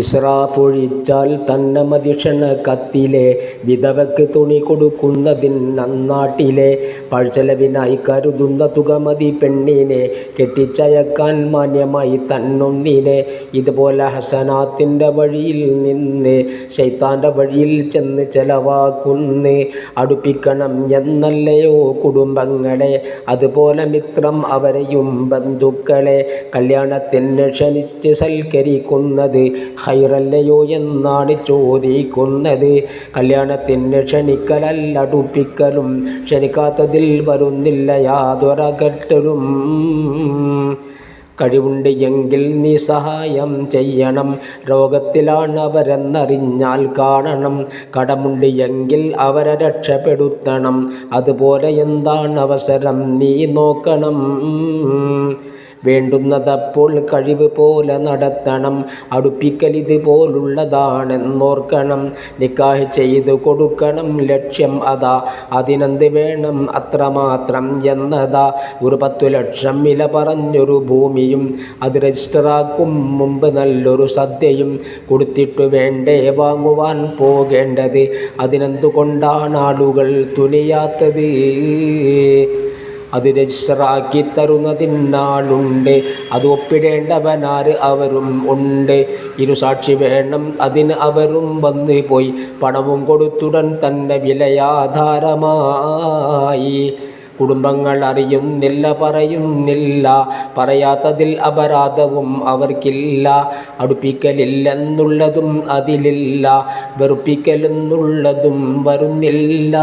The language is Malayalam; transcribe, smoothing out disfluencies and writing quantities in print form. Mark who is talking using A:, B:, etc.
A: ഇസ്രാഫൊഴിച്ചാൽ തന്നെ മതിക്ഷണ കത്തിലെ വിധവയ്ക്ക് തുണി കൊടുക്കുന്നതിൻ നന്നാട്ടിലെ പഴച്ചെലവിനായി കരുതുന്ന തുക മതി പെണ്ണിനെ കെട്ടിച്ചയക്കാൻ മാന്യമായി തന്നൊന്നിനെ. ഇതുപോലെ ഹസനാത്തിൻ്റെ വഴിയിൽ നിന്ന് ശൈത്താൻ്റെ വഴിയിൽ ചെന്ന് ചെലവാക്കുന്ന് അടുപ്പിക്കണം എന്നല്ലയോ കുടുംബങ്ങളെ. അതുപോലെ മിത്രം അവരെയും ബന്ധുക്കളെ കല്യാണത്തിന് ക്ഷണിച്ച് സൽക്കരിക്കുന്നത് ഹൈറല്ലയോ എന്നാണ് ചോദിക്കുന്നത്. കല്യാണത്തിന് ക്ഷണിക്കലല്ല അടുപ്പിക്കലും, ക്ഷണിക്കാത്തതിൽ വരുന്നില്ല യാതൊരകറ്റലും. കഴിവുണ്ട് എങ്കിൽ നീ സഹായം ചെയ്യണം, രോഗത്തിലാണ് അവരെന്നറിഞ്ഞാൽ കാണണം. കടമുണ്ട് എങ്കിൽ അവരെ രക്ഷപ്പെടുത്തണം, അതുപോലെ എന്താണ് അവസരം നീ നോക്കണം. വേണ്ടുന്നതപ്പോൾ കഴിവ് പോലെ നടത്തണം, അടുപ്പിക്കൽ ഇതുപോലുള്ളതാണെന്നോർക്കണം. നിക്കാഹ് ചെയ്തു കൊടുക്കണം ലക്ഷ്യം അതാ, അതിനെന്ത് വേണം അത്രമാത്രം എന്നതാ. ഒരു 10 ലക്ഷം വില പറഞ്ഞൊരു ഭൂമിയും അത് രജിസ്റ്ററാക്കും മുമ്പ് നല്ലൊരു സദ്യയും കൊടുത്തിട്ടു വേണ്ടേ വാങ്ങുവാൻ പോകേണ്ടത്. അതിനെന്തുകൊണ്ടാണ് ആളുകൾ തുനിയാത്തത്? അത് രജിസ്റ്ററാക്കി തരുന്നതിനാളുണ്ട്, അത് ഒപ്പിടേണ്ടവനാര് അവരും ഉണ്ട്. ഇരുസാക്ഷി വേണം അതിന് അവരും വന്ന് പോയി, പണവും കൊടുത്തുടൻ തന്നെ വിലയാധാരമായി. കുടുംബങ്ങൾ അറിയുന്നില്ല പറയുന്നില്ല, പറയാത്തതിൽ അപരാധവും അവർക്കില്ല. അടുപ്പിക്കലില്ലെന്നുള്ളതും അതിലില്ല, വെറുപ്പിക്കലെന്നുള്ളതും വരുന്നില്ല.